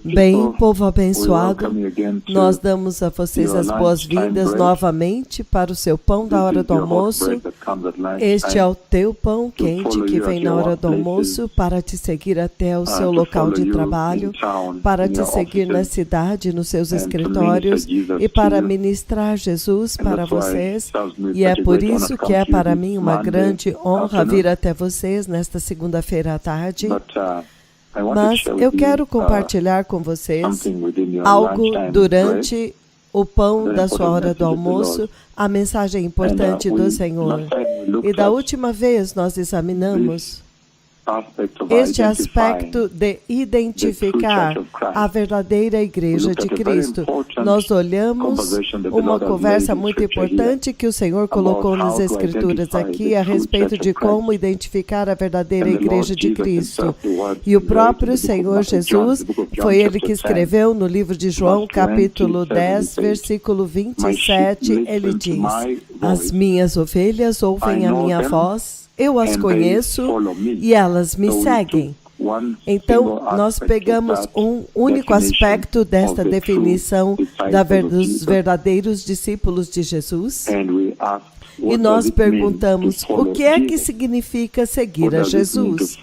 Bem, povo abençoado, nós damos a vocês as boas-vindas novamente para o seu pão da hora do almoço. Este é o teu pão quente que vem na hora do almoço para te seguir até o seu local de trabalho, para te seguir na cidade, nos seus escritórios e para ministrar Jesus para vocês. E é por isso que é para mim uma grande honra vir até vocês nesta segunda-feira à tarde. Mas eu quero compartilhar com vocês algo durante o pão da sua hora do almoço, a mensagem importante do Senhor. E da última vez nós examinamos este aspecto de identificar a verdadeira igreja de Cristo. Nós olhamos uma conversa muito importante que o Senhor colocou nas Escrituras aqui a respeito de como identificar a verdadeira igreja de Cristo. E o próprio Senhor Jesus, foi Ele que escreveu no livro de João, capítulo 10, versículo 27, Ele diz: as minhas ovelhas ouvem a minha voz, eu as conheço e elas me seguem. Então, nós pegamos um único aspecto desta definição dos verdadeiros discípulos de Jesus e nós perguntamos: o que é que significa seguir a Jesus?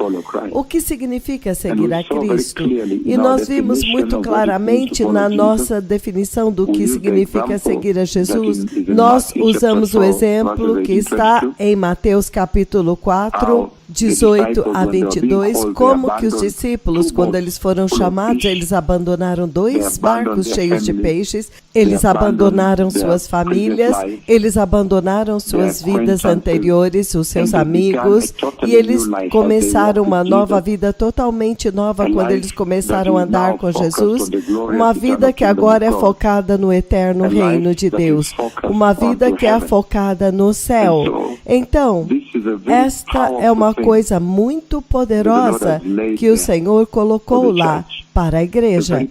O que significa seguir a Cristo? E nós vimos muito claramente na nossa definição do que significa seguir a Jesus. Nós usamos o exemplo que está em Mateus capítulo 4, 18 a 22, como que os discípulos, quando eles foram chamados, eles abandonaram 2 barcos cheios de peixes, eles abandonaram suas famílias, eles abandonaram suas vidas anteriores, os seus amigos, e eles começaram uma nova vida totalmente nova quando eles começaram a andar com Jesus, uma vida que agora é focada no eterno reino de Deus, uma vida que é focada no céu. Então, esta é uma coisa muito poderosa que o Senhor colocou lá para a igreja.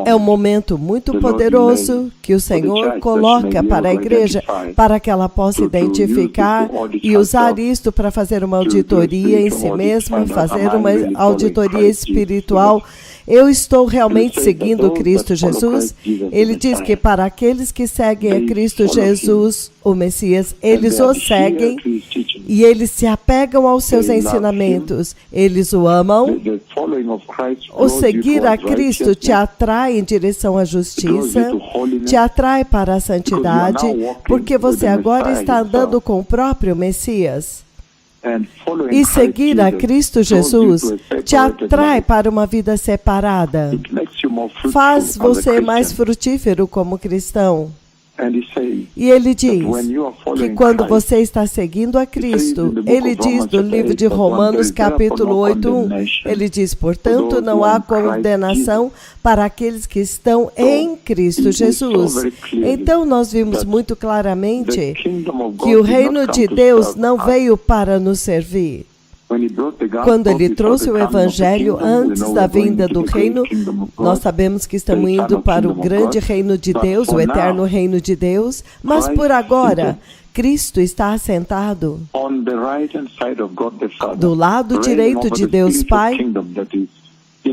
É um momento muito poderoso que o Senhor coloca para a igreja, para que ela possa identificar e usar isto para fazer uma auditoria em si mesma, fazer uma auditoria espiritual. Eu estou realmente seguindo Cristo Jesus? Ele diz que para aqueles que seguem a Cristo Jesus, o Messias, eles o seguem e eles se apegam aos seus ensinamentos. Eles o amam. O seguir a Cristo te atrai em direção à justiça, te atrai para a santidade, porque você agora está andando com o próprio Messias. E seguir a Cristo Jesus te atrai para uma vida separada, faz você mais frutífero como cristão. E ele diz que quando você está seguindo a Cristo, ele diz no livro de Romanos capítulo 8:1, ele diz: portanto não há condenação para aqueles que estão em Cristo Jesus. Então nós vimos muito claramente que o reino de Deus não veio para nos servir. Quando ele trouxe o Evangelho antes da vinda do reino, nós sabemos que estamos indo para o grande reino de Deus, o eterno reino de Deus, mas por agora, Cristo está assentado do lado direito de Deus Pai,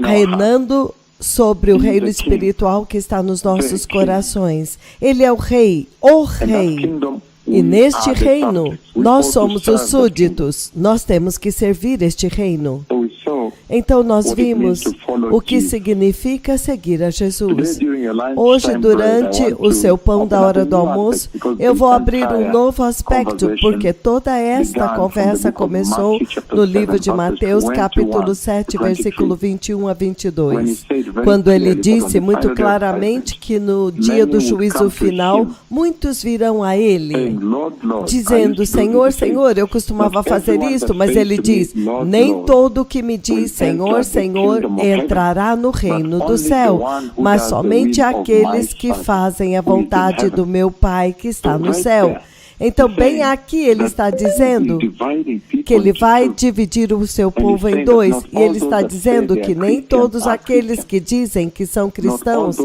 reinando sobre o reino espiritual que está nos nossos corações. Ele é o Rei, o Rei. E neste reino, nós somos os súditos, nós temos que servir este reino. Então nós vimos o que significa seguir a Jesus. Hoje, durante o seu pão da hora do almoço, eu vou abrir um novo aspecto, porque toda esta conversa começou no livro de Mateus, capítulo 7, versículo 21 a 22, quando ele disse muito claramente que no dia do juízo final, muitos virão a ele, dizendo: Senhor, Senhor, eu costumava fazer isto, mas ele diz: nem todo que me diz Senhor, Senhor, entrará no reino do céu, mas somente aqueles que fazem a vontade do meu Pai que está no céu. Então, bem aqui ele está dizendo que ele vai dividir o seu povo em 2. E ele está dizendo que nem todos aqueles que dizem que são cristãos,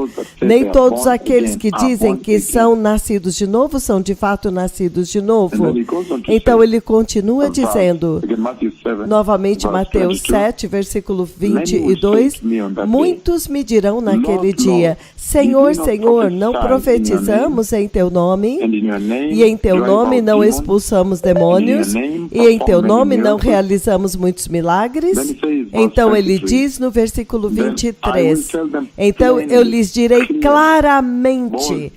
nem todos aqueles que dizem que são nascidos de novo, são de fato nascidos de novo. Então, ele continua dizendo, Novamente, Mateus 7, versículo 22. Muitos me dirão naquele dia: Senhor, Senhor, não profetizamos em teu nome, e em teu nome não expulsamos demônios, e em teu nome não realizamos muitos milagres? Então ele diz no versículo 23, então eu lhes direi claramente,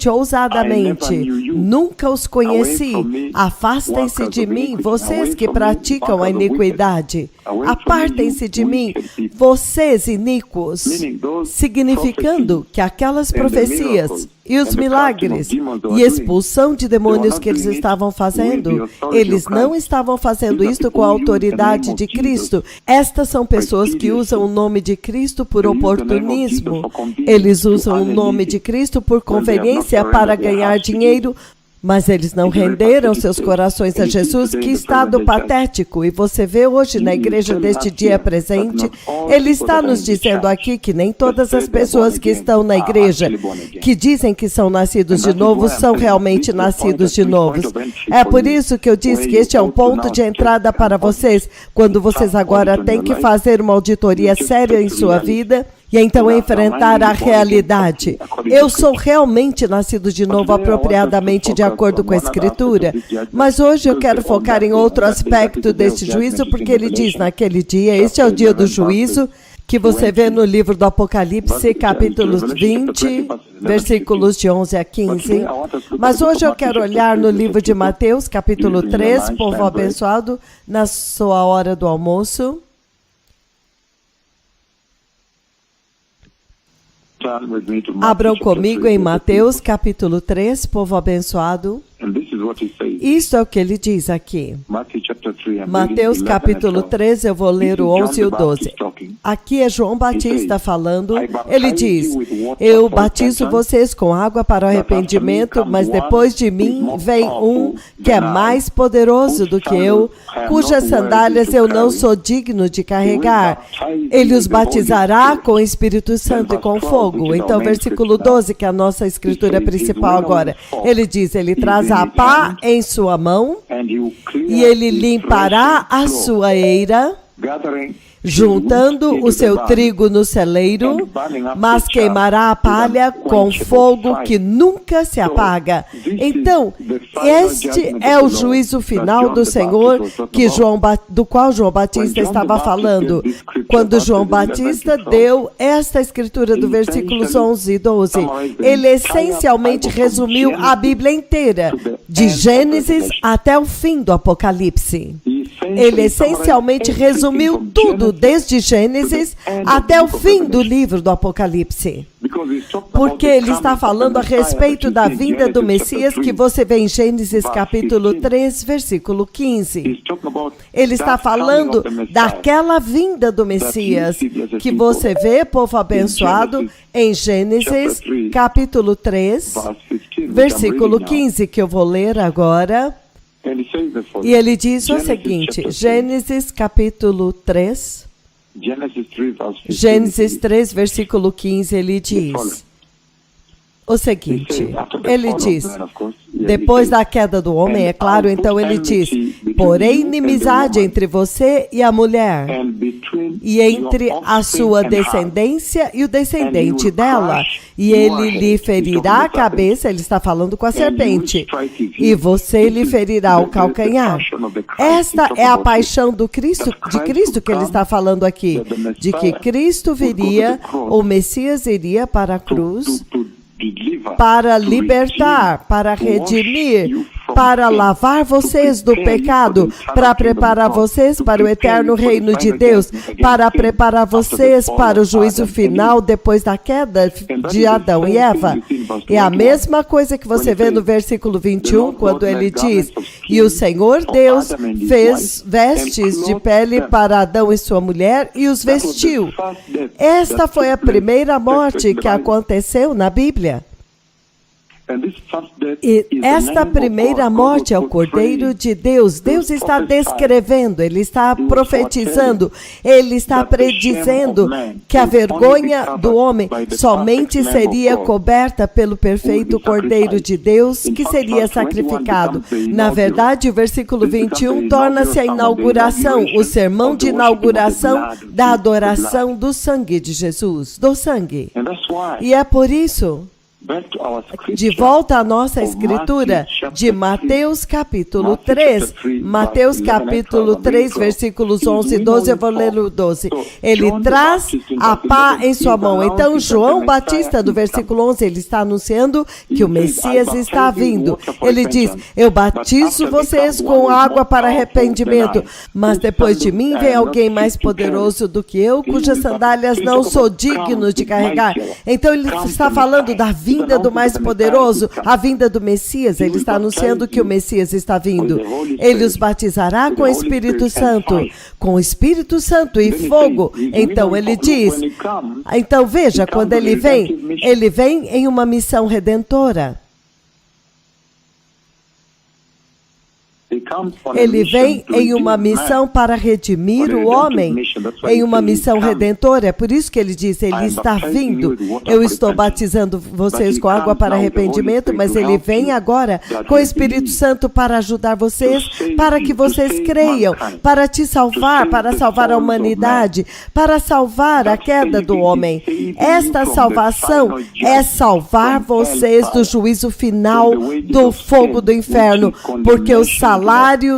ousadamente, nunca os conheci, afastem-se de mim, vocês que praticam a iniquidade, apartem-se de mim, vocês iníquos, significando que aquelas profecias e os milagres e expulsão de demônios que eles estavam fazendo, eles não estavam fazendo isto com a autoridade de Cristo. Estas são pessoas que usam o nome de Cristo por oportunismo. Eles usam o nome de Cristo por conveniência para ganhar dinheiro, mas eles não renderam seus corações a Jesus. Que estado patético! E você vê hoje na igreja deste dia presente, ele está nos dizendo aqui que nem todas as pessoas que estão na igreja, que dizem que são nascidos de novo, são realmente nascidos de novo. É por isso que eu disse que este é um ponto de entrada para vocês, quando vocês agora têm que fazer uma auditoria séria em sua vida, e então enfrentar a realidade. Eu sou realmente nascido de novo apropriadamente de acordo com a Escritura, mas hoje eu quero focar em outro aspecto deste juízo, porque ele diz naquele dia, este é o dia do juízo, que você vê no livro do Apocalipse, capítulo 20, versículos de 11 a 15. Mas hoje eu quero olhar no livro de Mateus, capítulo 3, povo abençoado, na sua hora do almoço. Abram comigo em Mateus capítulo 3, povo abençoado. Isso é o que ele diz aqui. Mateus capítulo 3, eu vou ler o 11 e o 12. Aqui é João Batista falando. Ele diz: eu batizo vocês com água para o arrependimento, mas depois de mim vem um que é mais poderoso do que eu, cujas sandálias eu não sou digno de carregar. Ele os batizará com o Espírito Santo e com fogo. Então, versículo 12, que é a nossa escritura principal agora. Ele diz: ele traz a pá em sua mão e ele limpará a sua eira, juntando o seu trigo no celeiro, mas queimará a palha com fogo que nunca se apaga. Então, este é o juízo final do Senhor do qual João Batista estava falando. Quando João Batista deu esta escritura do versículos 11 e 12, ele essencialmente resumiu a Bíblia inteira, de Gênesis até o fim do Apocalipse. Ele essencialmente resumiu tudo, desde Gênesis até o fim do livro do Apocalipse. Porque ele está falando a respeito da vinda do Messias, que você vê em Gênesis capítulo 3, versículo 15. Ele está falando daquela vinda do Messias, que você vê, povo abençoado, em Gênesis capítulo 3, versículo 15, que eu vou ler agora. E ele diz o seguinte, Gênesis capítulo 3, Gênesis 3, versículo 15, ele diz o seguinte, ele diz, depois da queda do homem, é claro, então ele diz, porém inimizade entre você e a mulher, e entre a sua descendência e o descendente dela, e ele lhe ferirá a cabeça, ele está falando com a serpente, e você lhe ferirá o calcanhar. Esta é a paixão de Cristo que ele está falando aqui, de que Cristo viria, o Messias iria para a cruz, para libertar, para redimir, para lavar vocês do pecado, para preparar vocês para o eterno reino de Deus, para preparar vocês para o juízo final depois da queda de Adão e Eva. É a mesma coisa que você vê no versículo 21, quando ele diz, e o Senhor Deus fez vestes de pele para Adão e sua mulher e os vestiu. Esta foi a primeira morte que aconteceu na Bíblia. E esta primeira morte é o Cordeiro de Deus. Deus está descrevendo, Ele está profetizando, Ele está predizendo que a vergonha do homem somente seria coberta pelo perfeito Cordeiro de Deus, que seria sacrificado. Na verdade, o versículo 21 torna-se a inauguração, o sermão de inauguração da adoração do sangue de Jesus, do sangue. E é por isso, de volta à nossa escritura de Mateus capítulo 3, Mateus capítulo 3, versículos 11 e 12, eu vou ler o 12. Ele traz a pá em sua mão. Então, João Batista, do versículo 11, ele está anunciando que o Messias está vindo. Ele diz, eu batizo vocês com água para arrependimento, mas depois de mim vem alguém mais poderoso do que eu, cujas sandálias não sou digno de carregar. Então, ele está falando da vinda do mais poderoso, a vinda do Messias. Ele está anunciando que o Messias está vindo. Ele os batizará com o Espírito Santo, com o Espírito Santo e fogo. Então ele diz, então veja, quando ele vem em uma missão redentora. Ele vem em uma missão para redimir o homem, em uma missão redentora. É por isso que ele diz, ele está vindo. Eu estou batizando vocês com água para arrependimento, mas ele vem agora com o Espírito Santo para ajudar vocês, para que vocês creiam, para te salvar, para salvar a humanidade, para salvar a queda do homem. Esta salvação é salvar vocês do juízo final, do fogo do inferno, porque o salário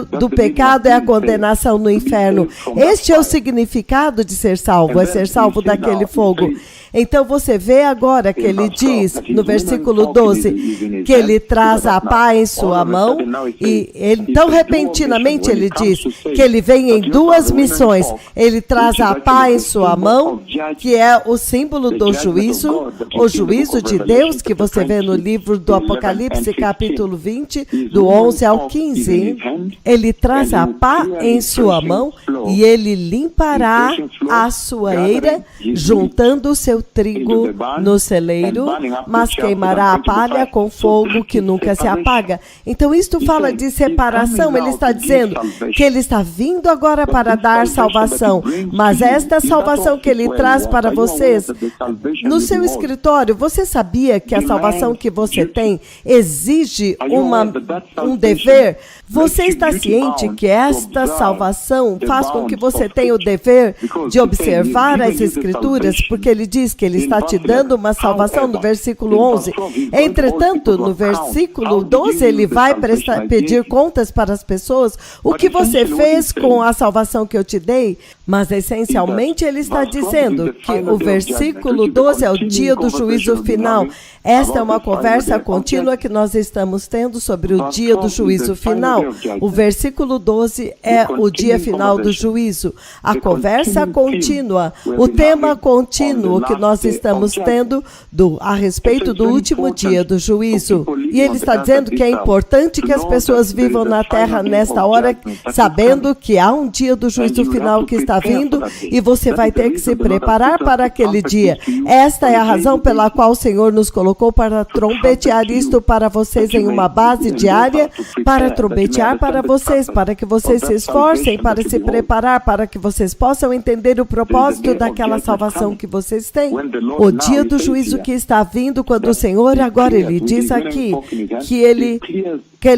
do pecado é a condenação no inferno. Este é o significado de ser salvo, é ser salvo daquele fogo. Então você vê agora que ele diz, no versículo 12, que ele traz a pá em sua mão, e então repentinamente ele diz que ele vem em duas missões. Ele traz a pá em sua mão, que é o símbolo do juízo, o juízo de Deus, que você vê no livro do Apocalipse, capítulo 20, do 11 ao 15. Ele traz a pá em sua mão e ele limpará a sua eira, juntando o seu trigo no celeiro, mas queimará a palha com fogo que nunca se apaga. Então isto fala de separação. Ele está dizendo que ele está vindo agora para dar salvação, mas esta salvação que ele traz para vocês, no seu escritório, você sabia que a salvação que você tem exige um dever? Você está ciente que esta salvação faz com que você tenha o dever de observar as Escrituras, porque ele diz que ele está te dando uma salvação no versículo 11. Entretanto, no versículo 12, ele vai pedir contas para as pessoas. O que você fez com a salvação que eu te dei? Mas, essencialmente, ele está dizendo que o versículo 12 é o dia do juízo final. Esta é uma conversa contínua que nós estamos tendo sobre o dia do juízo final. O versículo 12 é o dia final do juízo. A conversa contínua, o tema contínuo que nós estamos tendo a respeito do último dia do juízo. E ele está dizendo que é importante que as pessoas vivam na terra nesta hora, sabendo que há um dia do juízo final que está vindo e você vai ter que se preparar para aquele dia. Esta é a razão pela qual o Senhor nos colocou para trombetear isto para vocês em uma base diária, para trombetear para vocês, para que vocês se esforcem, para se preparar, para que vocês possam entender o propósito daquela salvação que vocês têm. O dia do juízo que está vindo, quando o Senhor agora ele diz aqui que ele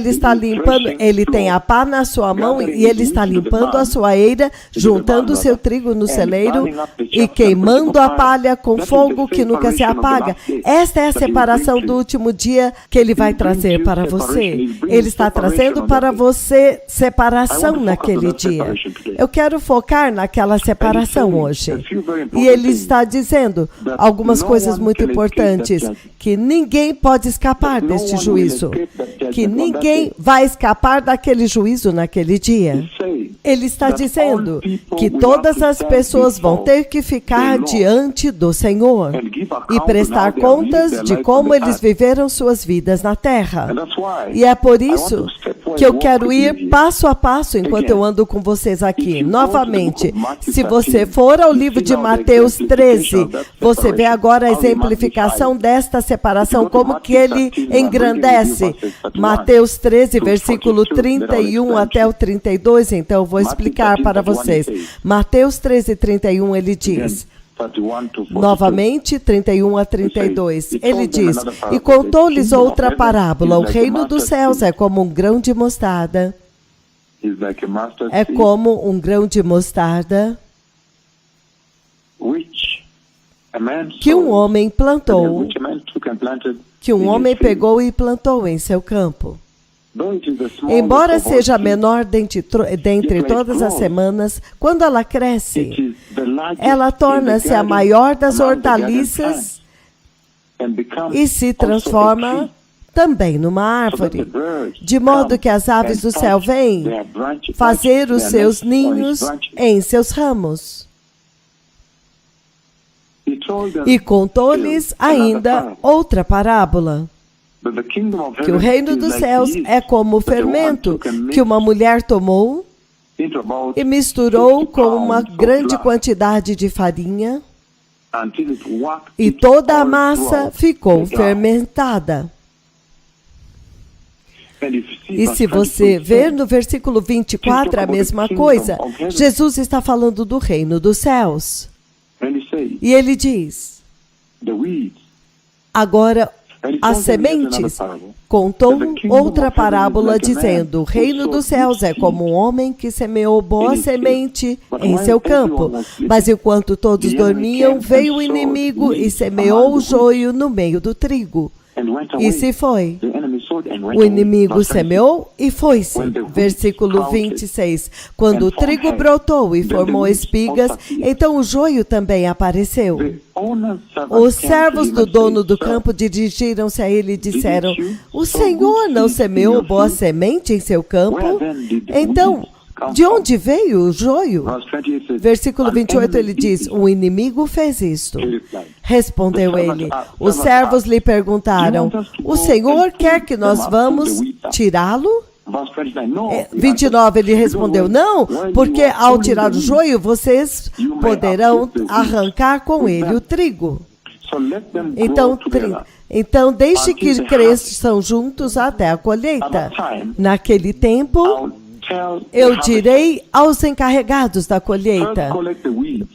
está limpando, ele tem a pá na sua mão e ele está limpando a sua eira, juntando o seu trigo no celeiro e queimando a palha com fogo que nunca se apaga. Esta é a separação do último dia que ele vai trazer para você. Ele está trazendo para você separação naquele dia. Eu quero focar naquela separação hoje. E ele está dizendo algumas coisas muito importantes, que ninguém pode escapar deste juízo, que ninguém vai escapar daquele juízo naquele dia. Ele está dizendo que todas as pessoas vão ter que ficar diante do Senhor e prestar contas de como eles viveram suas vidas na terra. E é por isso que eu quero ir passo a passo enquanto eu ando com vocês aqui. Novamente, se você for ao livro de Mateus 13, você vê agora a exemplificação desta separação, como que ele engrandece. Mateus 13, versículo 31 até o 32, então eu vou explicar para vocês. Mateus 13, 31, ele diz... Novamente, 31 a 32. Ele diz, e contou-lhes outra parábola. O reino dos céus é como um grão de mostarda. É como um grão de mostarda que um homem plantou, que um homem pegou e plantou em seu campo. Embora seja a menor dentre todas as semanas, quando ela cresce, ela torna-se a maior das hortaliças e se transforma também numa árvore, de modo que as aves do céu vêm fazer os seus ninhos em seus ramos. E contou-lhes ainda outra parábola, que o reino dos céus é como o fermento que uma mulher tomou e misturou com uma grande quantidade de farinha, e toda a massa ficou fermentada. E se você ver no versículo 24 a mesma coisa, Jesus está falando do reino dos céus. E ele diz, agora, as sementes, contou outra parábola dizendo, o reino dos céus é como um homem que semeou boa semente em seu campo, mas enquanto todos dormiam, veio o inimigo e semeou o joio no meio do trigo. E se foi. O inimigo semeou e foi-se. Versículo 26. Quando o trigo brotou e formou espigas, então o joio também apareceu. Os servos do dono do campo dirigiram-se a ele e disseram, o Senhor não semeou boa semente em seu campo? Então, de onde veio o joio? Versículo 28, ele diz, o inimigo fez isto. Respondeu ele. Os servos lhe perguntaram, o Senhor quer que nós vamos tirá-lo? 29, ele respondeu, não, porque ao tirar o joio, vocês poderão arrancar com ele o trigo. Então, deixe que cresçam juntos até a colheita. Naquele tempo, eu direi aos encarregados da colheita,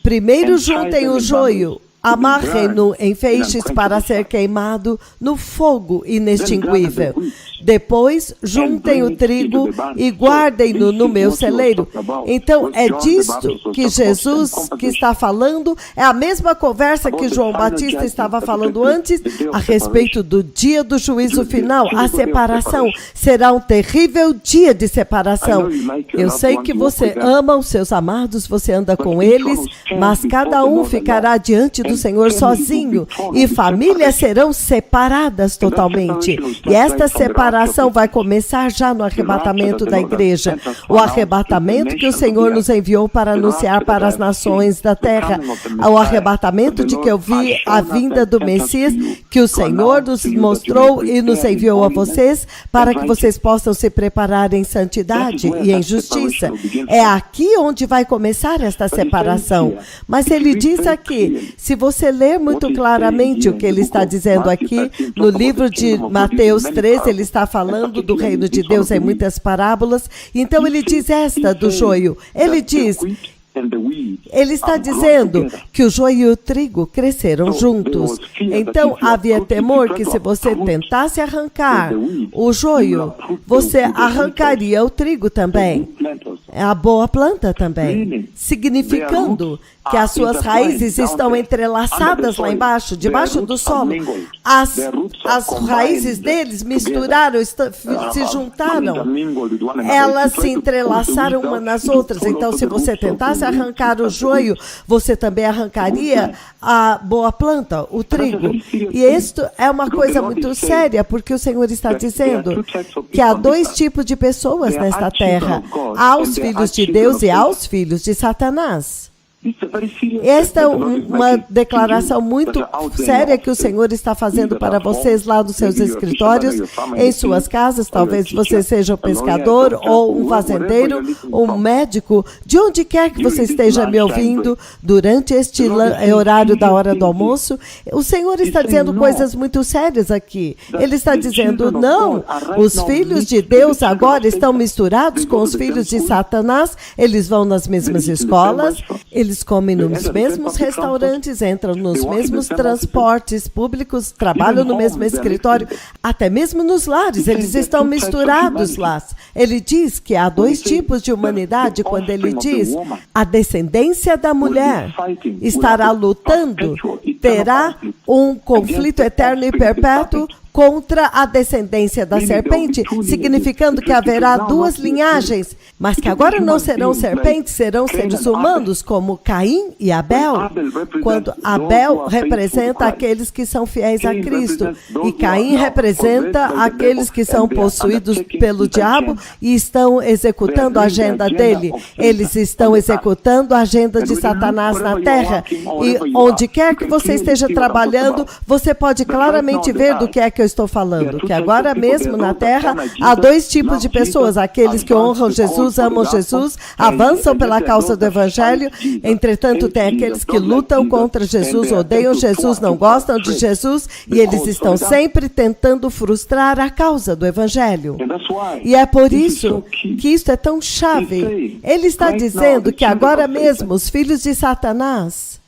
primeiro juntem o joio, amarrem-no em feixes para ser queimado no fogo inextinguível. Depois, juntem o trigo e guardem-no no meu celeiro. Então, é disto que Jesus que está falando, é a mesma conversa que João Batista estava falando antes, a respeito do dia do juízo final, a separação. Será um terrível dia de separação. Eu sei que você ama os seus amados, você anda com eles, mas cada um ficará diante do Senhor sozinho, e famílias serão separadas totalmente. E esta separação vai começar já no arrebatamento da igreja. O arrebatamento que o Senhor nos enviou para anunciar para as nações da terra. O arrebatamento de que eu vi a vinda do Messias, que o Senhor nos mostrou e nos enviou a vocês, para que vocês possam se preparar em santidade e em justiça. É aqui onde vai começar esta separação. Mas ele diz aqui, se você ler muito claramente o que ele está dizendo aqui, no livro de Mateus 13, ele está falando do reino de Deus em muitas parábolas. Então ele diz esta do joio. Ele está dizendo que o joio e o trigo cresceram juntos. Então havia temor que se você tentasse arrancar o joio, você arrancaria o trigo também, a boa planta também, significando que as suas raízes estão entrelaçadas lá embaixo, debaixo do solo. As raízes deles misturaram, se juntaram. Elas se entrelaçaram umas nas outras. Então, se você tentasse arrancar o joio, você também arrancaria a boa planta, o trigo. E isto é uma coisa muito séria, porque o Senhor está dizendo que há dois tipos de pessoas nesta terra. Há os filhos de Deus e há os filhos de Satanás. Esta é uma declaração muito séria que o Senhor está fazendo para vocês lá nos seus escritórios, em suas casas. Talvez você seja um pescador ou um fazendeiro, ou um médico, de onde quer que você esteja me ouvindo durante este horário da hora do almoço. O Senhor está dizendo coisas muito sérias aqui. Ele está dizendo, não, os filhos de Deus agora estão misturados com os filhos de Satanás, eles vão nas mesmas escolas, eles comem nos mesmos restaurantes, entram nos mesmos transportes públicos, trabalham no mesmo escritório, até mesmo nos lares, eles estão misturados lá. Ele diz que há dois tipos de humanidade quando ele diz a descendência da mulher estará lutando, terá um conflito eterno e perpétuo contra a descendência da serpente, significando que haverá duas linhagens, mas que agora não serão serpentes, serão seres humanos, como Caim e Abel, quando Abel representa aqueles que são fiéis a Cristo, e Caim representa aqueles que são possuídos pelo diabo e estão executando a agenda dele. Eles estão executando a agenda de Satanás na terra, e onde quer que você esteja trabalhando, você pode claramente ver do que é que eu estou falando, que agora mesmo na terra há dois tipos de pessoas, aqueles que honram Jesus, amam Jesus, avançam pela causa do Evangelho, entretanto tem aqueles que lutam contra Jesus, odeiam Jesus, não gostam de Jesus, e eles estão sempre tentando frustrar a causa do Evangelho. E é por isso que isto é tão chave. Ele está dizendo que agora mesmo os filhos de Satanás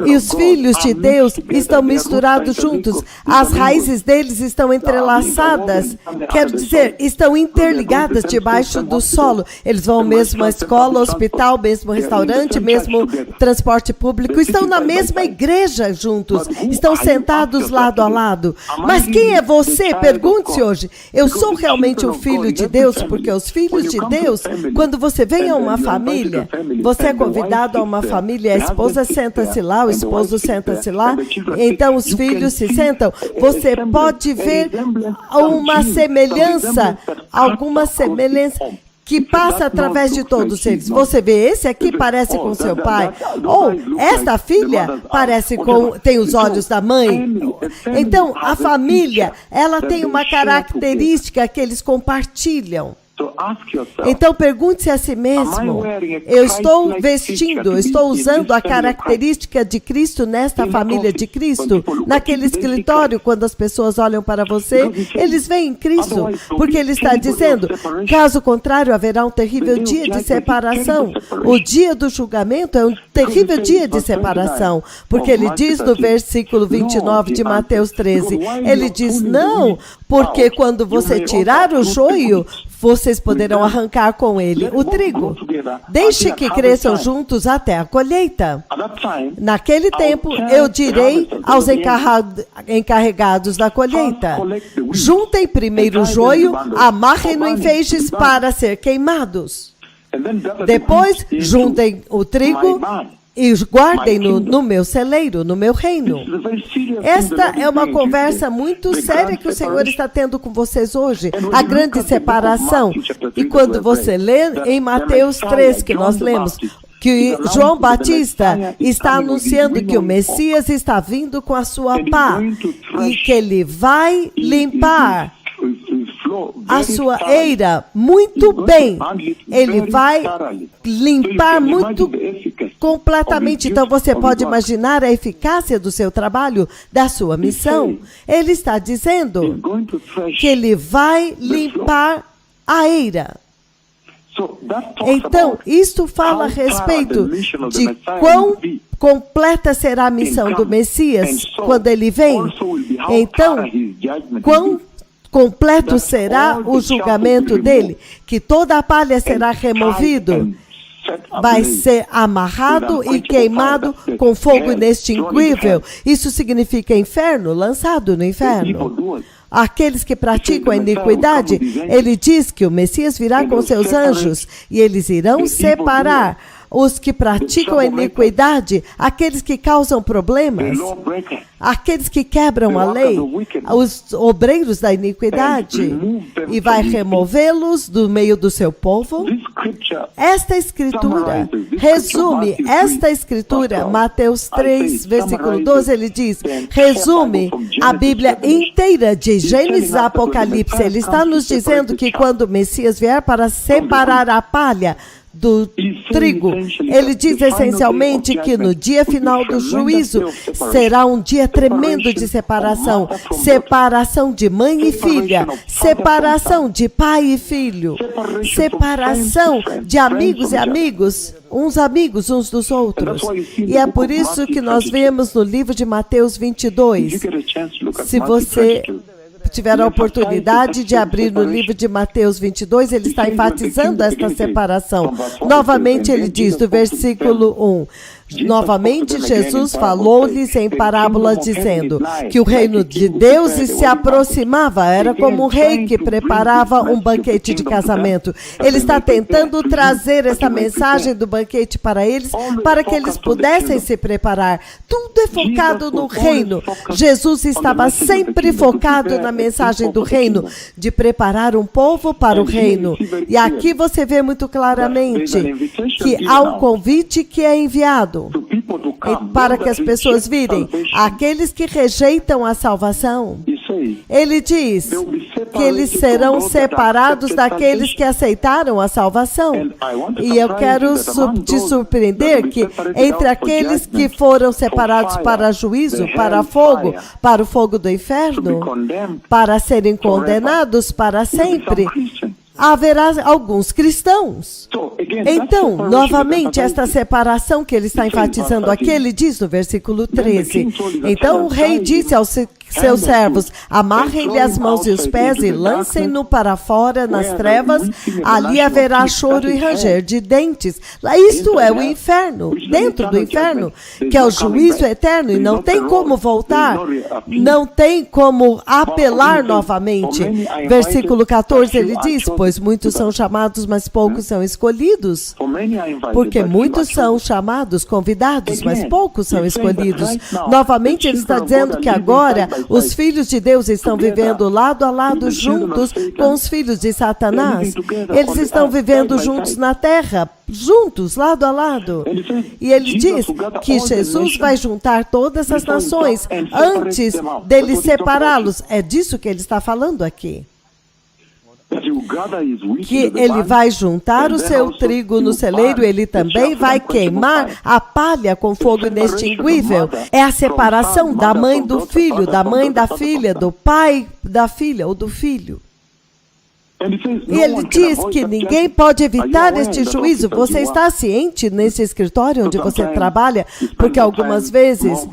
e os filhos de Deus estão misturados juntos, as raízes deles estão entrelaçadas, quero dizer, estão interligadas debaixo do solo. Eles vão mesmo à escola, hospital, mesmo restaurante, mesmo transporte público, estão na mesma igreja juntos, estão sentados lado a lado. Mas quem é você? Pergunte-se hoje. Eu sou realmente um filho de Deus? Porque os filhos de Deus, quando você vem a uma família, você é convidado a uma família, a esposa senta-se lá, o esposo senta-se lá, então os filhos se sentam. Você pode ver uma semelhança, alguma semelhança que passa através de todos eles. Você vê, esse aqui parece com seu pai, ou esta filha parece com, tem os olhos da mãe. Então, a família, ela tem uma característica que eles compartilham. Então pergunte-se a si mesmo, eu estou vestindo, estou usando a característica de Cristo nesta família de Cristo? Naquele escritório, quando as pessoas olham para você, eles veem Cristo, porque Ele está dizendo, caso contrário, haverá um terrível dia de separação. O dia do julgamento é um terrível dia de separação, porque Ele diz no versículo 29 de Mateus 13, Ele diz, não, porque quando você tirar o joio, vocês poderão arrancar com ele o trigo. Deixe que cresçam juntos até a colheita. Naquele tempo, eu direi aos encarregados da colheita, juntem primeiro o joio, amarrem-no em feixes para ser queimados. Depois, juntem o trigo e guardem-no no meu celeiro, no meu reino. Esta é uma conversa muito séria que o Senhor está tendo com vocês hoje, a grande separação. E quando você lê em Mateus 3, que nós lemos, que João Batista está anunciando que o Messias está vindo com a sua pá e que ele vai limpar a sua eira muito bem. Ele vai limpar muito completamente. Então você pode imaginar a eficácia do seu trabalho, da sua missão. Ele está dizendo que ele vai limpar a eira. Então, isto fala a respeito de quão completa será a missão do Messias quando ele vem. Então, quão completo será o julgamento dele, que toda a palha será removido, vai ser amarrado e queimado com fogo inextinguível. Isso significa inferno, lançado no inferno. Aqueles que praticam a iniquidade, ele diz que o Messias virá com seus anjos e eles irão separar os que praticam a iniquidade, aqueles que causam problemas, aqueles que quebram a lei, os obreiros da iniquidade, e vai removê-los do meio do seu povo. Esta escritura resume, Mateus 3, versículo 12, ele diz, resume a Bíblia inteira de Gênesis a Apocalipse. Ele está nos dizendo que quando o Messias vier para separar a palha do trigo, ele diz essencialmente que no dia final do juízo será um dia tremendo de separação, separação de mãe e filha, separação de pai e filho, separação de amigos e amigos, uns dos outros. E é por isso que nós vemos no livro de Mateus 22, se você tiver a oportunidade de abrir no livro de Mateus 22, ele está enfatizando esta separação. Novamente ele diz, do versículo 1, novamente Jesus falou-lhes em parábola dizendo que o reino de Deus se aproximava, era como um rei que preparava um banquete de casamento. Ele está tentando trazer essa mensagem do banquete para eles, para que eles pudessem se preparar. Tudo é focado no reino. Jesus estava sempre focado na mensagem do reino, de preparar um povo para o reino. E aqui você vê muito claramente que há um convite que é enviado para que as pessoas virem, aqueles que rejeitam a salvação. Ele diz que eles serão separados daqueles que aceitaram a salvação. E eu quero te surpreender que entre aqueles que foram separados para juízo, para o fogo do inferno, para serem condenados para sempre, haverá alguns cristãos. Então, novamente, esta separação que ele está enfatizando aqui, ele diz no versículo 13, então o rei disse aos seus servos, amarrem-lhe as mãos e os pés e lancem-no para fora nas trevas, ali haverá choro e ranger de dentes. Isto é o inferno, dentro do inferno, que é o juízo eterno, e não tem como voltar, não tem como apelar novamente. Versículo 14, ele diz, pois muitos são chamados, mas poucos são escolhidos. Porque muitos são chamados, convidados, mas poucos são escolhidos. Novamente, ele está dizendo que agora os filhos de Deus estão vivendo lado a lado juntos com os filhos de Satanás. Eles estão vivendo juntos na terra, juntos, lado a lado. E ele diz que Jesus vai juntar todas as nações antes dele separá-los. É disso que ele está falando aqui. Que ele vai juntar o seu trigo no celeiro, ele também vai queimar a palha com fogo inextinguível. É a separação da mãe do filho, da mãe da filha, do pai da filha ou do filho. E ele diz que ninguém pode evitar este juízo. Você está ciente nesse escritório onde você trabalha? Porque algumas vezes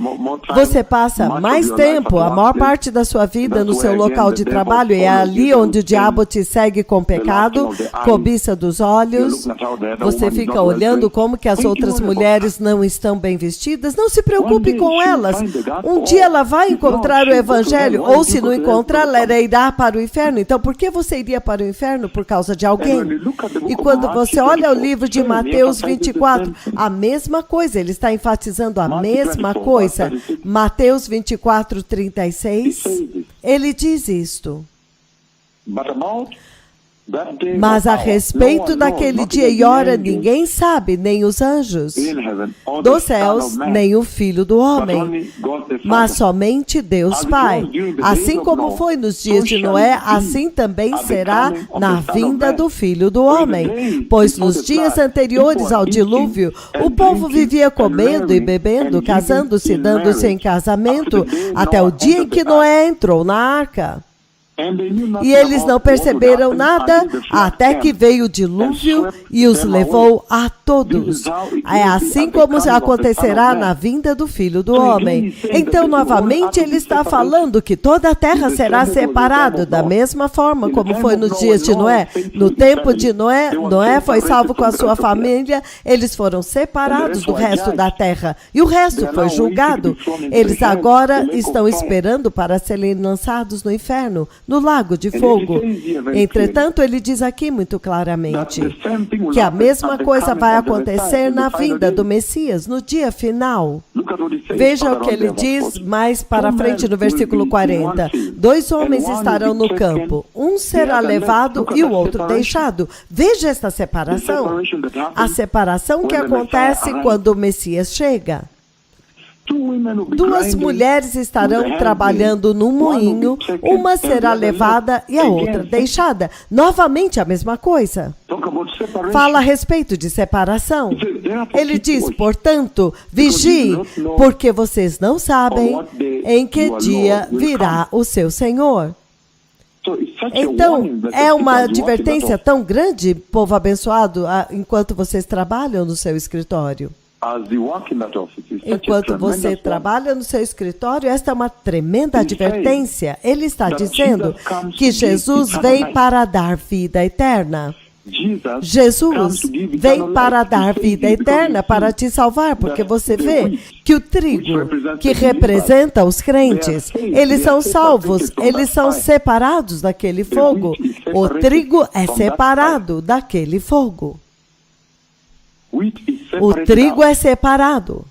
você passa mais tempo, a maior parte da sua vida, no seu local de trabalho, e é ali onde o diabo te segue com pecado, cobiça dos olhos. Você fica olhando como que as outras mulheres não estão bem vestidas. Não se preocupe com elas. Um dia ela vai encontrar o evangelho, ou se não encontrar, ela irá para o inferno. Então, por que você iria para o inferno? Por causa de alguém. E quando você olha o livro de Mateus 24, a mesma coisa, ele está enfatizando a mesma coisa. Mateus 24, 36, ele diz isto. Mas a respeito daquele dia e hora, ninguém sabe, nem os anjos dos céus, nem o Filho do Homem, mas somente Deus Pai. Assim como foi nos dias de Noé, assim também será na vinda do Filho do Homem. Pois nos dias anteriores ao dilúvio, o povo vivia comendo e bebendo, casando-se e dando-se em casamento, até o dia em que Noé entrou na arca. E eles não perceberam nada até que veio o dilúvio e os levou a todos. É assim como acontecerá na vinda do Filho do Homem. Então, novamente, ele está falando que toda a terra será separada, da mesma forma como foi nos dias de Noé. No tempo de Noé, Noé foi salvo com a sua família, eles foram separados do resto da terra. E o resto foi julgado. Eles agora estão esperando para serem lançados no inferno, no lago de fogo. Entretanto, ele diz aqui muito claramente que a mesma coisa vai acontecer na vinda do Messias, no dia final. Veja o que ele diz mais para frente no versículo 40. 2 homens estarão no campo, um será levado e o outro deixado. Veja esta separação. A separação que acontece quando o Messias chega. 2 mulheres estarão trabalhando no moinho, uma será levada e a outra deixada. Novamente a mesma coisa. Fala a respeito de separação. Ele diz, portanto, vigie, porque vocês não sabem em que dia virá o seu Senhor. Então, é uma advertência tão grande, povo abençoado, enquanto vocês trabalham no seu escritório. Enquanto você trabalha no seu escritório, esta é uma tremenda advertência. Ele está dizendo que Jesus vem para dar vida eterna. Jesus vem para dar vida eterna, para te salvar, porque você vê que o trigo que representa os crentes, eles são salvos, eles são separados daquele fogo. O trigo é separado daquele fogo. O trigo é separado.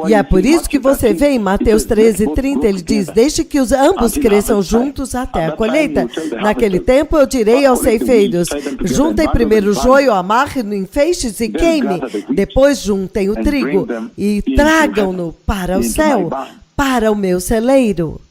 E é por isso que você vê em Mateus 13:30, ele diz, deixe que ambos cresçam juntos até a colheita. Naquele tempo eu direi aos ceifeiros, juntem primeiro o joio, amarrem-no em feixes e queime. Depois juntem o trigo e tragam-no para o céu, para o meu celeiro.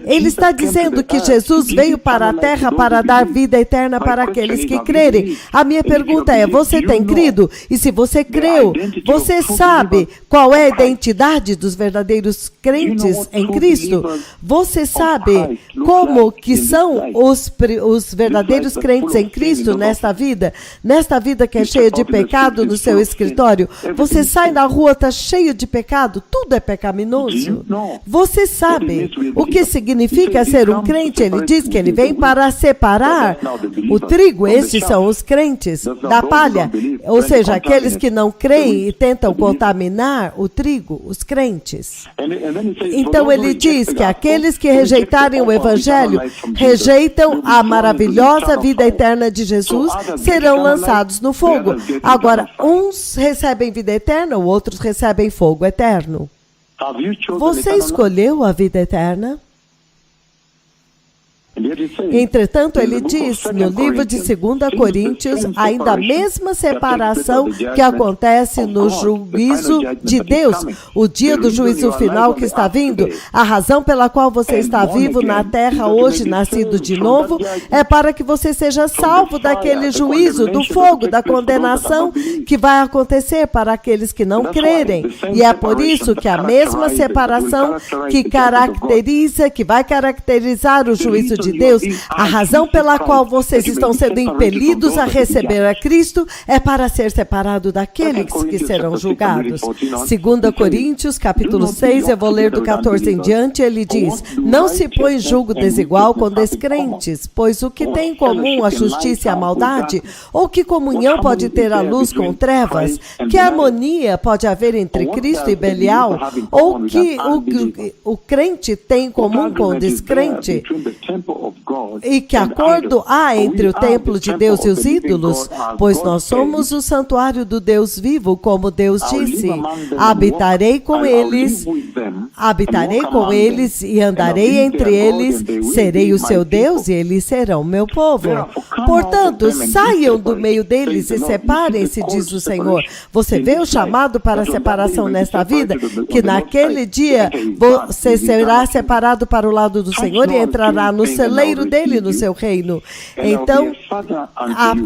Ele está dizendo que Jesus veio para a terra para dar vida eterna para aqueles que crerem. A minha pergunta é, você tem crido? E se você creu, você sabe qual é a identidade dos verdadeiros crentes em Cristo? Você sabe como que são os verdadeiros crentes em Cristo nesta vida? Nesta vida que é cheia de pecado no seu escritório? Você sai na rua, está cheio de pecado, tudo é pecaminoso. Você sabe o que significa ser um crente? Ele diz que ele vem para separar o trigo. Esses são os crentes da palha, ou seja, aqueles que não creem e tentam contaminar o trigo, os crentes. Então ele diz que aqueles que rejeitarem o evangelho, rejeitam a maravilhosa vida eterna de Jesus, serão lançados no fogo. Agora, uns recebem vida eterna, outros recebem fogo eterno. Você escolheu a vida eterna? Entretanto, ele diz no livro de 2 Coríntios, ainda a mesma separação que acontece no juízo de Deus, o dia do juízo final que está vindo. A razão pela qual você está vivo na terra hoje, nascido de novo, é para que você seja salvo daquele juízo, do fogo, da condenação que vai acontecer para aqueles que não crerem. E é por isso que a mesma separação que vai caracterizar o juízo de Deus, a razão pela qual vocês estão sendo impelidos a receber a Cristo é para ser separado daqueles que serão julgados. 2 Coríntios, capítulo 6, eu vou ler do 14 em diante, ele diz, não se põe julgo desigual com descrentes, pois o que tem em comum a justiça e a maldade? Ou que comunhão pode ter a luz com trevas? Que harmonia pode haver entre Cristo e Belial? Ou que o crente tem em comum com o descrente? E que acordo há entre o templo de Deus e os ídolos? Pois nós somos o santuário do Deus vivo, como Deus disse. Habitarei com eles e andarei entre eles, serei o seu Deus e eles serão meu povo. Portanto, saiam do meio deles e separem-se, diz o Senhor. Você vê o chamado para a separação nesta vida? Que naquele dia você será separado para o lado do Senhor e entrará no celeiro dele, no seu reino. Então,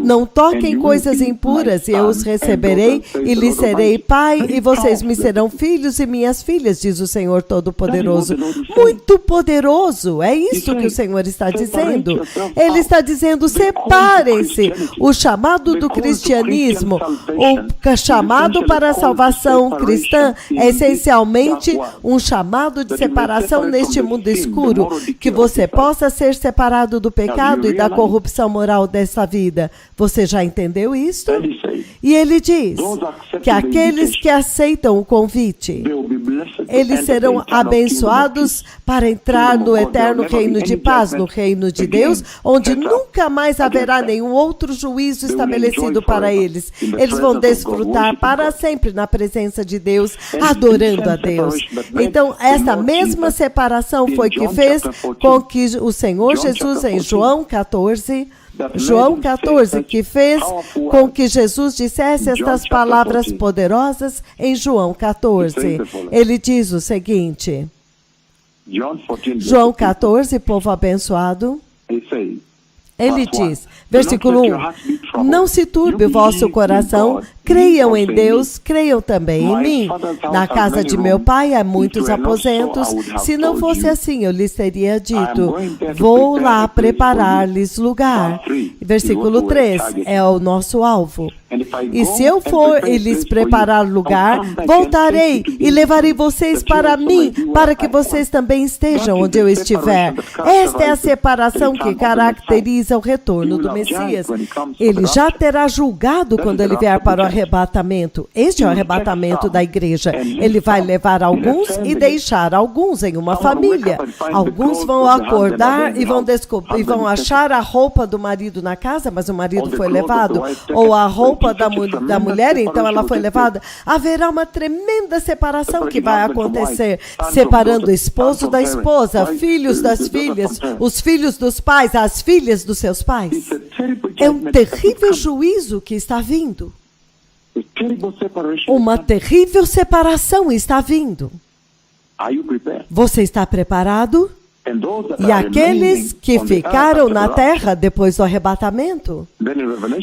não toquem coisas impuras, e eu os receberei e lhes serei pai, e vocês me serão filhos e minhas filhas, diz o Senhor Todo-Poderoso. Muito poderoso, é isso que o Senhor está dizendo. Ele está dizendo, separem-se. O chamado do cristianismo, o chamado para a salvação cristã é essencialmente um chamado de separação neste mundo escuro, que você possa ser separado do pecado e da corrupção moral dessa vida. Você já entendeu isso? E ele diz que aqueles que aceitam o convite eles serão abençoados para entrar no eterno reino de paz, no reino de Deus, onde nunca mais haverá nenhum outro juízo estabelecido para eles. Eles vão desfrutar para sempre na presença de Deus, adorando a Deus. Então, essa mesma separação foi que fez com que o Senhor Jesus, em João 14, que fez com que Jesus dissesse estas palavras poderosas em João 14. Ele diz o seguinte, João 14, povo abençoado, ele diz, versículo 1, não se turbe o vosso coração, creiam em Deus, creiam também em mim. Na casa de meu pai há muitos aposentos, se não fosse assim eu lhes teria dito, vou lá preparar-lhes lugar. Versículo 3 é o nosso alvo. E se eu for e lhes preparar lugar, voltarei e levarei vocês para mim, para que vocês também estejam onde eu estiver. Esta é a separação que caracteriza o retorno do Messias. Ele já terá julgado quando ele vier para o arrebatamento. Este é o arrebatamento da igreja. Ele vai levar alguns e deixar alguns em uma família. Alguns vão acordar e vão achar a roupa do marido na casa, mas o marido foi levado. Ou a roupa da mulher, então ela foi levada. Haverá uma tremenda separação que vai acontecer, separando o esposo da esposa, filhos das filhas, os filhos dos pais, as filhas dos seus pais. É um terrível juízo que está vindo. Uma terrível separação está vindo. Você está preparado? E aqueles que ficaram na terra depois do arrebatamento?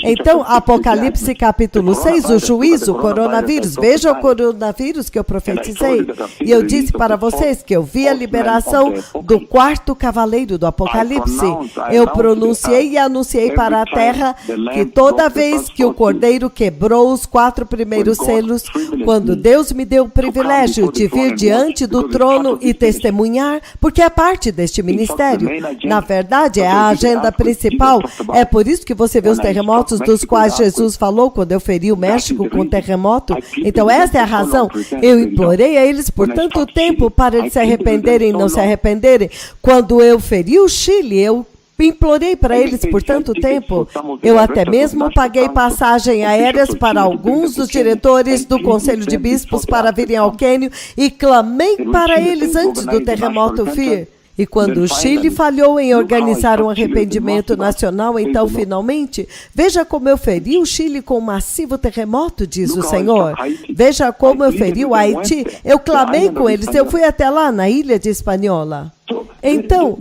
Então, Apocalipse capítulo 6, o juízo, o coronavírus. Veja o coronavírus que eu profetizei. E eu disse para vocês que eu vi a liberação do quarto cavaleiro do Apocalipse. Eu pronunciei e anunciei para a terra que toda vez que o cordeiro quebrou os 4 primeiros selos, quando Deus me deu o privilégio de vir diante do trono e testemunhar, porque é parte deste ministério. Na verdade, é a agenda principal. É por isso que você vê os terremotos dos quais Jesus falou quando eu feri o México com o terremoto. Então, esta é a razão. Eu implorei a eles por tanto tempo para eles se arrependerem e não se arrependerem. Quando eu feri o Chile, eu implorei para eles por tanto tempo. Eu até mesmo paguei passagem aéreas para alguns dos diretores do Conselho de Bispos para virem ao Quênia e clamei para eles antes do terremoto vir. E quando o Chile falhou em organizar um arrependimento nacional, então, finalmente, veja como eu feri o Chile com um massivo terremoto, diz o Senhor. Veja como eu feri o Haiti. Eu clamei com eles, eu fui até lá, na ilha de Hispaniola. Então,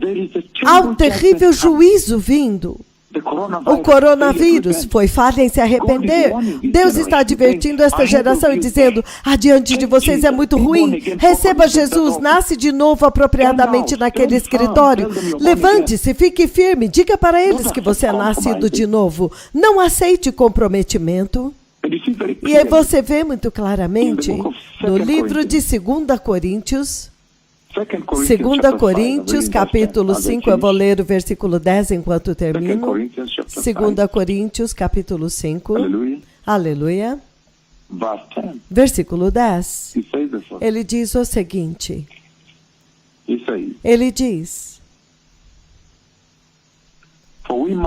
há um terrível juízo vindo. O coronavírus foi falha em se arrepender. Deus está advertindo esta geração e dizendo, adiante de vocês é muito ruim. Receba Jesus, nasce de novo apropriadamente naquele escritório. Levante-se, fique firme, diga para eles que você é nascido de novo. Não aceite comprometimento. E aí você vê muito claramente no livro de 2 Coríntios, 2 Coríntios, capítulo 5, eu vou ler o versículo 10 enquanto termino. 2 Coríntios, capítulo 5. Aleluia. Versículo 10. Ele diz o seguinte. Ele diz,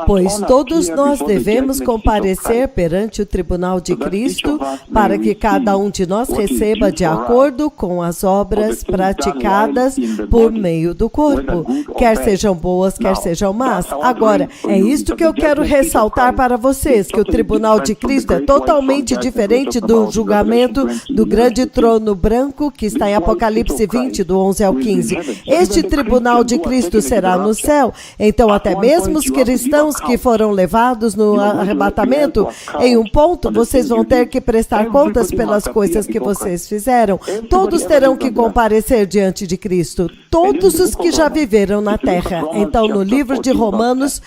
pois todos nós devemos comparecer perante o tribunal de Cristo para que cada um de nós receba de acordo com as obras praticadas por meio do corpo, quer sejam boas, quer sejam más. Agora, é isto que eu quero ressaltar para vocês, que o tribunal de Cristo é totalmente diferente do julgamento do grande trono branco que está em Apocalipse 20, do 11 ao 15. Este tribunal de Cristo será no céu, então até mesmo os cristãos que foram levados no arrebatamento, em um ponto, vocês vão ter que prestar contas pelas coisas que vocês fizeram. Todos terão que comparecer diante de Cristo. Todos os que já viveram na terra. Então, no livro de Romanos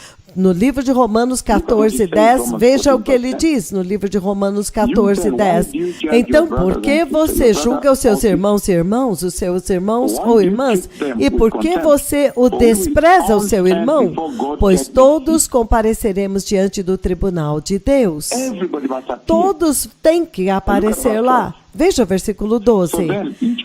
14, 10, veja o que ele diz no livro de Romanos 14, 10. Então, por que você julga os seus irmãos e irmãos, os seus irmãos ou irmãs? E por que você o despreza, o seu irmão? Pois todos compareceremos diante do tribunal de Deus. Todos têm que aparecer lá. Veja o versículo 12.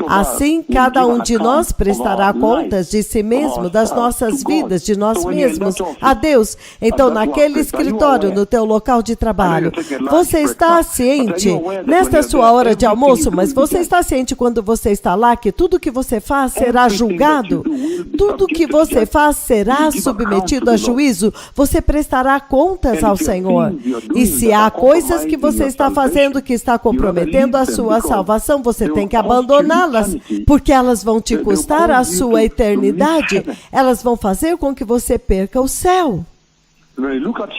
Assim, cada um de nós prestará contas de si mesmo, das nossas vidas, de nós mesmos, a Deus. Então, naquele escritório, no teu local de trabalho, você está ciente, nesta sua hora de almoço, mas você está ciente quando você está lá, que tudo que você faz será julgado? Tudo que você faz será submetido a juízo? Você prestará contas ao Senhor. E se há coisas que você está fazendo que está comprometendo a sua salvação, você tem que abandoná-las, porque elas vão te custar a sua eternidade. Elas vão fazer com que você perca o céu.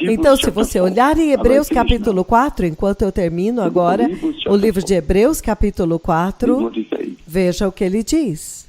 Então, se você olhar em Hebreus capítulo 4, enquanto eu termino agora, o livro de Hebreus capítulo 4, veja o que ele diz.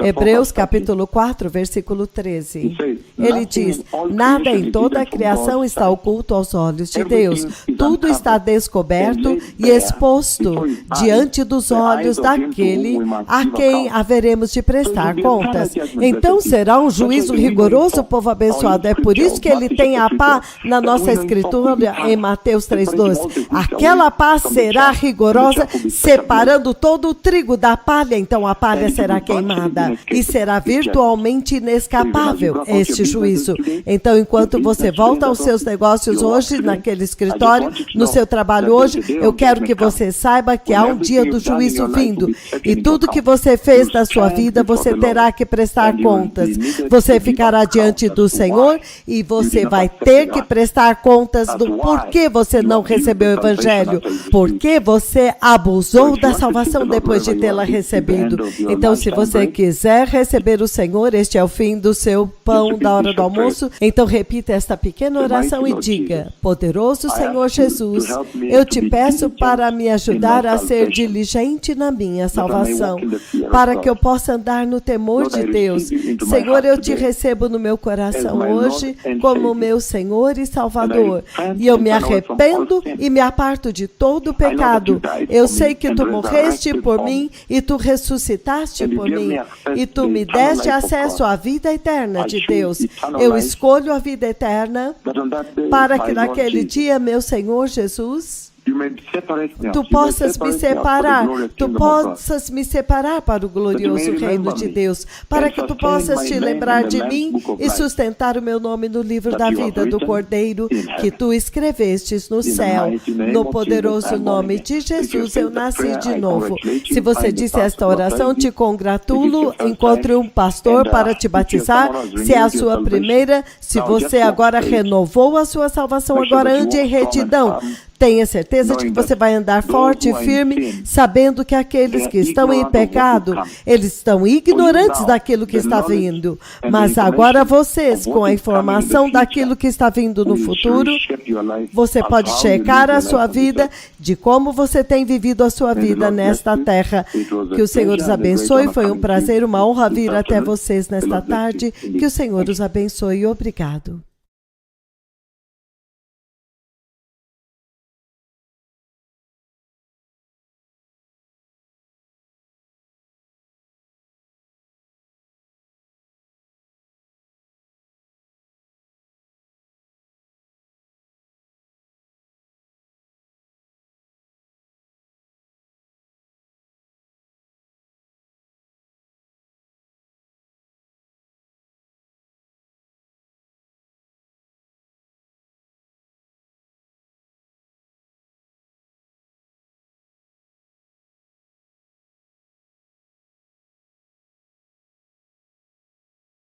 Hebreus capítulo 4, versículo 13. Ele diz: nada em toda a criação está oculto aos olhos de Deus. Tudo está descoberto e exposto diante dos olhos daquele a quem haveremos de prestar contas. Então será um juízo rigoroso, povo abençoado. É por isso que ele tem a pá na nossa escritura em Mateus 3,12. Aquela pá será rigorosa, separando todo o trigo da palha. Então a palha será queimada e será virtualmente inescapável este juízo. Então, enquanto você volta aos seus negócios hoje, naquele escritório, no seu trabalho hoje, eu quero que você saiba que há um dia do juízo vindo. E tudo que você fez na sua vida, você terá que prestar contas. Você ficará diante do Senhor e você vai ter que prestar contas do porquê você não recebeu o Evangelho. Porque você abusou da salvação depois de tê-la recebido. Então, se você quiser receber o Senhor, este é o fim do seu pão da hora do almoço. Então repita esta pequena oração e diga: poderoso Senhor Jesus, eu te peço para me ajudar a ser diligente na minha salvação, para que eu possa andar no temor de Deus. Senhor, eu te recebo no meu coração hoje como meu Senhor e Salvador, e eu me arrependo e me aparto de todo o pecado. Eu sei que tu morreste por mim e tu ressuscitaste por mim, e tu me deste acesso à vida eterna de Deus. Eu escolho a vida eterna para que naquele dia, meu Senhor Jesus, tu possas me separar para o glorioso reino de Deus, para que tu possas te lembrar de mim e sustentar o meu nome no livro da vida do Cordeiro que tu escrevestes no céu. No poderoso nome de Jesus eu nasci de novo. Se você disse esta oração, te congratulo. Encontre um pastor para te batizar. Se é a sua primeira, se você agora renovou a sua salvação, agora ande em retidão. Tenha certeza de que você vai andar forte e firme, sabendo que aqueles que estão em pecado, eles estão ignorantes daquilo que está vindo. Mas agora vocês, com a informação daquilo que está vindo no futuro, você pode checar a sua vida, de como você tem vivido a sua vida nesta terra. Que o Senhor os abençoe. Foi um prazer, uma honra vir até vocês nesta tarde. Que o Senhor os abençoe. Obrigado.